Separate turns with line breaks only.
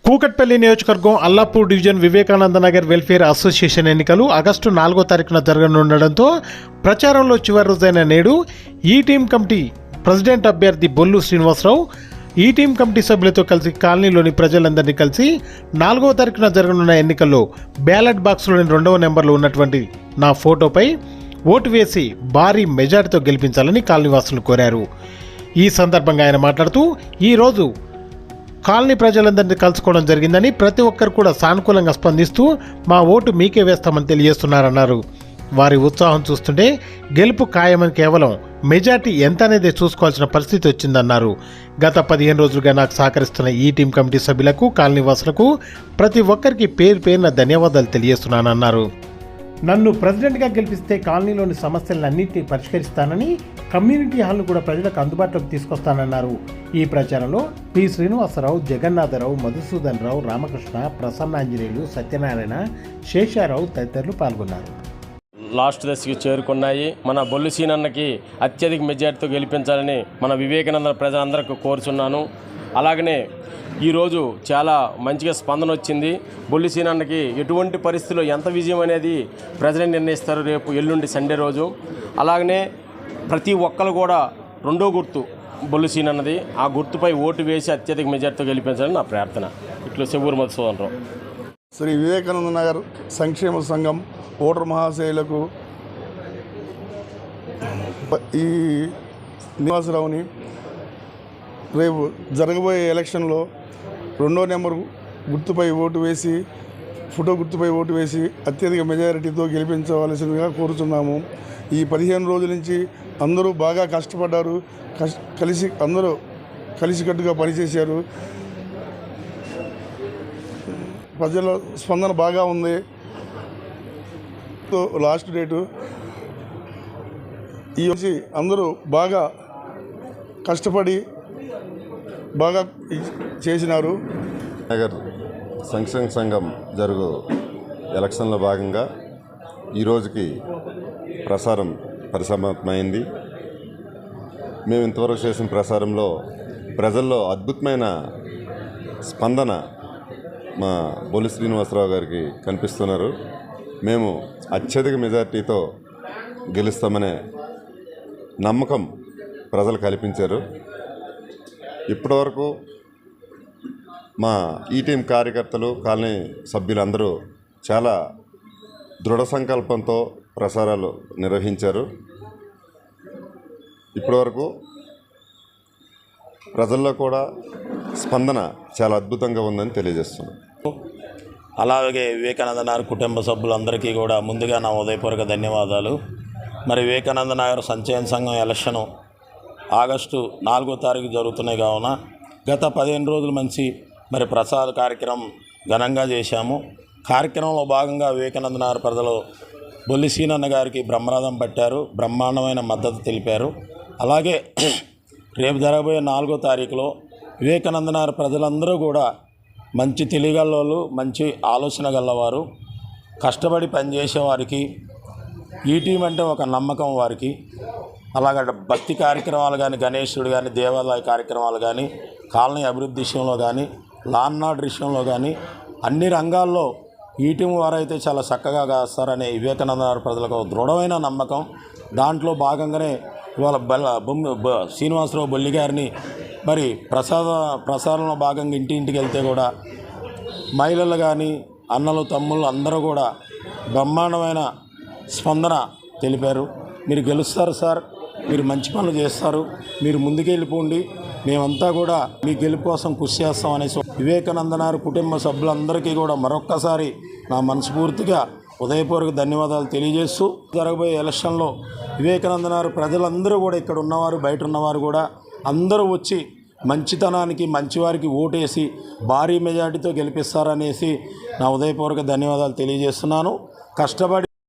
కూకట్పల్లి నియోజకవర్గం Allapur division Vivekananda Nagar welfare association ఎన్నికలు August 4వ తారీఖున జరగనుండడంతో ప్రచారంలో చివరి రోజైన నేడు ఈ టీం కమిటీ ప్రెసిడెంట్ అభ్యర్థి బొల్లు శ్రీనివాసరావు ఈ టీం కమిటీ సభ్యులతో కలిసి కాలనీలోని ప్రజలందరినీ కలిసి 4వ తారీఖున జరగనున్న ఎన్నికల్లో బ్యాలెట్ బాక్స్లోని 2వ నెంబర్లో ఉన్నటువంటి నా ఫోటోపై ఓటు వేసి భారీ మెజార్టీతో గెలిపించాలని కాలనీవాసులు కోరారు. ఈ సందర్భంగా ఆయన మాట్లాడుతూ ఈరోజు కాలనీ ప్రజలందరినీ కలుసుకోవడం జరిగిందని, ప్రతి ఒక్కరు కూడా సానుకూలంగా స్పందిస్తూ మా ఓటు మీకే వేస్తామని తెలియజేస్తున్నారన్నారు. వారి ఉత్సాహం చూస్తుంటే గెలుపు ఖాయమని, కేవలం మెజార్టీ ఎంత అనేది చూసుకోవాల్సిన పరిస్థితి వచ్చిందన్నారు. గత 15 రోజులుగా నాకు సహకరిస్తున్న ఈ టీం కమిటీ సభ్యులకు, కాలనీవాసులకు ప్రతి ఒక్కరికి పేరు పేరున ధన్యవాదాలు తెలియజేస్తున్నానన్నారు. నన్ను ప్రెసిడెంట్గా గెలిపిస్తే కాలనీలోని సమస్యలన్నింటినీ పరిష్కరిస్తానని, కమ్యూనిటీ హాల్ను కూడా ప్రజలకు అందుబాటులోకి తీసుకొస్తానన్నారు. ఈ ప్రచారంలో పి శ్రీనివాసరావు, జగన్నాథరావు, మధుసూదన్ రావు, రామకృష్ణ, ప్రసన్నాంజనేయులు, సత్యనారాయణ, శేషారావు తదితరులు పాల్గొన్నారు.
లాస్ట్ దశకి చేరుకున్నాయి. మన బొల్లు సీనన్నకి అత్యధిక మెజార్టీతో గెలిపించాలని మన వివేకానంద ప్రజలందరికీ కోరుచున్నాను. అలాగనే ఈరోజు చాలా మంచిగా స్పందన వచ్చింది. బొల్లి సీనన్నకి ఎటువంటి పరిస్థితుల్లో ఎంత విజయం అనేది ప్రజలే నిర్ణయిస్తారు రేపు ఎల్లుండి సండే రోజు. అలాగనే ప్రతి ఒక్కరు కూడా 2వ గుర్తు బొల్లి సీనన్నది, ఆ గుర్తుపై ఓటు వేసి అత్యధిక మెజార్టీతో గెలిపించాలని నా ప్రార్థన. ఇట్లా చెవురు మధుసూదన్ రావు.
శ్రీ వివేకానంద నగర్ సంక్షేమ సంఘం ఓటర్ మహాశయులకు ఈ శ్రీనివాసరావుని రేపు జరగబోయే ఎలక్షన్లో 2వ నెంబర్ గుర్తుపై ఓటు వేసి, ఫోటో గుర్తుపై ఓటు వేసి అత్యధిక మెజారిటీతో గెలిపించవలసిందిగా కోరుతున్నాము. ఈ 15 రోజుల నుంచి అందరూ బాగా కష్టపడ్డారు, అందరూ కలిసికట్టుగా పనిచేశారు. ప్రజల స్పందన బాగా ఉంది. లాస్ట్ డేటు ఈ వచ్చి అందరూ బాగా కష్టపడి బాగా చేసినారు.
నగర్ సంక్షేమ సంఘం జరుగు ఎలక్షన్లో భాగంగా ఈరోజుకి ప్రసారం పరిసమాప్తమైంది. మేము ఇంతవరకు చేసిన ప్రసారంలో ప్రజల్లో అద్భుతమైన స్పందన మా బొల్లి శ్రీనివాసరావు గారికి కనిపిస్తున్నారు. మేము అత్యధిక మెజార్టీతో గెలుస్తామనే నమ్మకం ప్రజలు కల్పించారు. ఇప్పటివరకు మా ఈ టీం కార్యకర్తలు, కాలనీ సభ్యులందరూ చాలా దృఢ సంకల్పంతో ప్రసారాలు నిర్వహించారు. ఇప్పటివరకు ప్రజల్లో కూడా స్పందన చాలా అద్భుతంగా ఉందని తెలియజేస్తున్నాం.
అలాగే వివేకానంద నగర్ కుటుంబ సభ్యులందరికీ కూడా ముందుగా నా ఉదయపూర్వక ధన్యవాదాలు. మరి వివేకానంద నగర్ సంక్షేమ సంఘం ఎలక్షను ఆగస్టు 4వ తారీఖు జరుగుతున్నాయి కావున గత 15 రోజుల మంచి మరి ప్రసాద కార్యక్రమం ఘనంగా చేశాము. కార్యక్రమంలో భాగంగా వివేకానంద నగర్ ప్రజలు బొల్లి సీనన్న గారికి బ్రహ్మరథం పట్టారు, బ్రహ్మాండమైన మద్దతు తెలిపారు. అలాగే రేపు జరగబోయే 4వ తారీఖులో వివేకానంద నగర్ ప్రజలందరూ కూడా మంచి తెలియగలవాళ్ళు, మంచి ఆలోచన గలవారు, కష్టపడి పనిచేసే వారికి ఈ టీం అంటే ఒక నమ్మకం వారికి. అలాగే భక్తి కార్యక్రమాలు కానీ, గణేశుడు కానీ, దేవాలయ కార్యక్రమాలు కానీ, కాలనీ అభివృద్ధి విషయంలో కానీ, లాన్ ఆర్డర్ విషయంలో కానీ అన్ని రంగాల్లో ఈ టీం వారైతే చాలా చక్కగా కాస్తారనే వివేకానంద ప్రజలకు దృఢమైన నమ్మకం. దాంట్లో భాగంగానే ఇవాళ శ్రీనివాసరావు బొల్లి గారిని మరి ప్రసారంలో భాగంగా ఇంటింటికి వెళ్తే కూడా మహిళలు కానీ, అన్నలు తమ్ముళ్ళు అందరూ కూడా బ్రహ్మాండమైన స్పందన తెలిపారు. మీరు గెలుస్తారు సార్, మీరు మంచి పనులు చేస్తారు, మీరు ముందుకెళ్ళిపోండి, మేమంతా కూడా మీ గెలుపు కోసం కృషి చేస్తాం అనేసి వివేకానంద నగర్ కుటుంబ సభ్యులందరికీ కూడా మరొక్కసారి నా మనస్ఫూర్తిగా ఉదయపూర్వక ధన్యవాదాలు తెలియజేస్తూ, జరగబోయే ఎలక్షన్లో వివేకానంద నగర్ ప్రజలందరూ కూడా, ఇక్కడ ఉన్నవారు బయట ఉన్నవారు కూడా అందరూ వచ్చి మంచితనానికి, మంచివారికి ఓటేసి భారీ మెజార్టీతో గెలిపిస్తారనేసి నా ఉదయపూర్వక ధన్యవాదాలు తెలియజేస్తున్నాను. కష్టపడి